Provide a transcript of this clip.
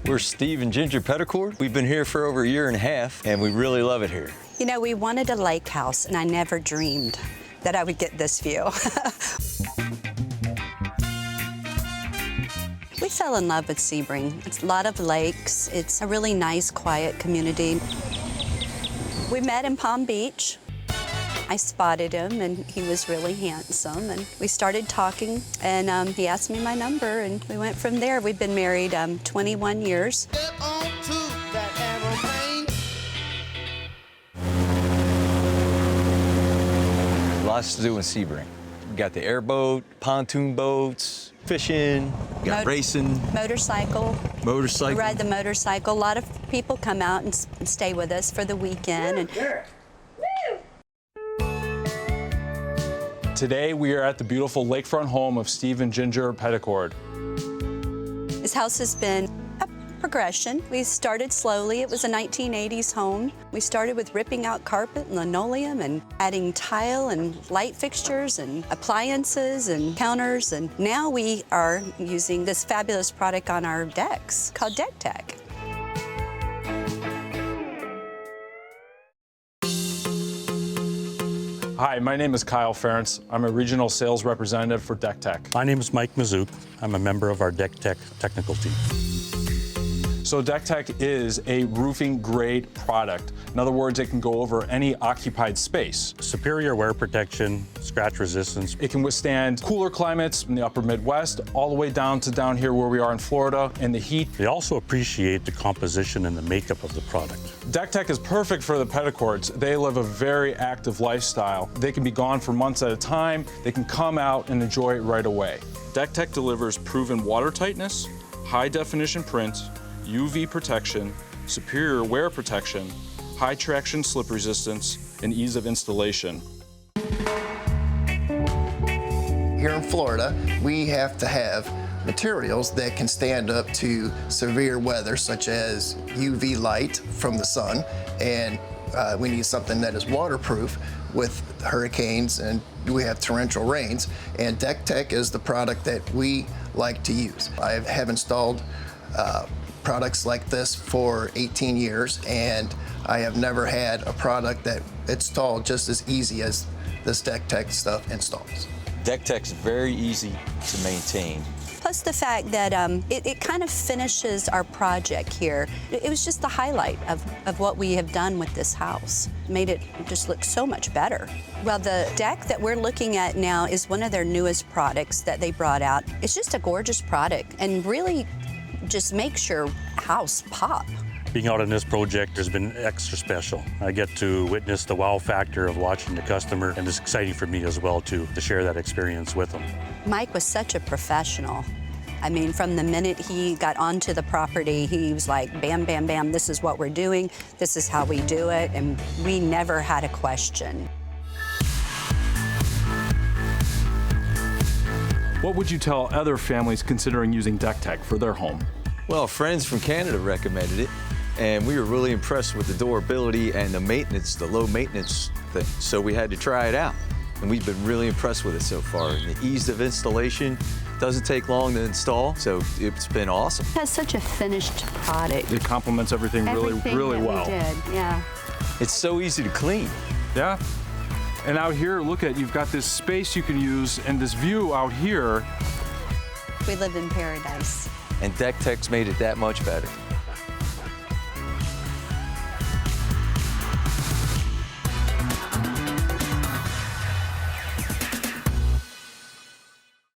We're Steve and Ginger Peddicord. We've been here for over a year and a half, and we really love it here. You know, we wanted a lake house, and I never dreamed that I would get this view. We fell in love with Sebring. It's a lot of lakes. It's a really nice, quiet community. We met in Palm Beach. I spotted him, and he was really handsome, and we started talking, and he asked me my number, and we went from there. We've been married 21 years. Get on to that aeroplane. Lots to do in Sebring. We got the airboat, pontoon boats, fishing, we got racing. Motorcycle. Motorcycle. We ride the motorcycle. A lot of people come out and stay with us for the weekend. And Today, we are at the beautiful lakefront home of Steve and Ginger Peddicord. this house has been a progression. We started slowly. It was a 1980s home. We started with ripping out carpet and linoleum and adding tile and light fixtures and appliances and counters. And now we are using this fabulous product on our decks called Dec-Tec. Hi, my name is Kyle Ferentz. I'm a regional sales representative for Dec-Tec. My name is Mike Mazouk. I'm a member of our Dec-Tec technical team. So Dec-Tec is a roofing grade product. In other words, it can go over any occupied space. Superior wear protection, scratch resistance. It can withstand cooler climates in the upper Midwest, all the way down to down here where we are in Florida, and the heat. They also appreciate the composition and the makeup of the product. Dec-Tec is perfect for the Peddicords. They live a very active lifestyle. They can be gone for months at a time. They can come out and enjoy it right away. Dec-Tec delivers proven water tightness, high definition print, UV protection, superior wear protection, high traction slip resistance, and ease of installation. Here in Florida, we have to have materials that can stand up to severe weather, such as UV light from the sun, and we need something that is waterproof with hurricanes, and we have torrential rains, and Dec-Tec is the product that we like to use. I have installed products like this for 18 years, and I have never had a product that installed just as easy as this Dec-Tec stuff installs. Dec-Tec's very easy to maintain. Plus the fact that it kind of finishes our project here. It was just the highlight of what we have done with this house. Made it just look so much better. Well, the deck that we're looking at now is one of their newest products that they brought out. It's just a gorgeous product and really just makes your house pop. Being out on this project has been extra special. I get to witness the wow factor of watching the customer, and it's exciting for me as well to share that experience with them. Mike was such a professional. I mean, from the minute he got onto the property, he was like, bam, bam, bam, this is what we're doing, this is how we do it, and we never had a question. What would you tell other families considering using Dec-Tec for their home? Well, friends from Canada recommended it, and we were really impressed with the durability and the maintenance, the low maintenance thing. So we had to try it out, and we've been really impressed with it so far. And the ease of installation doesn't take long to install, so it's been awesome. It has such a finished product. It complements everything really well. We did, yeah. It's so easy to clean. Yeah. And out here, look at, you've got this space you can use and this view out here. We live in paradise. And Dec-Tec's made it that much better.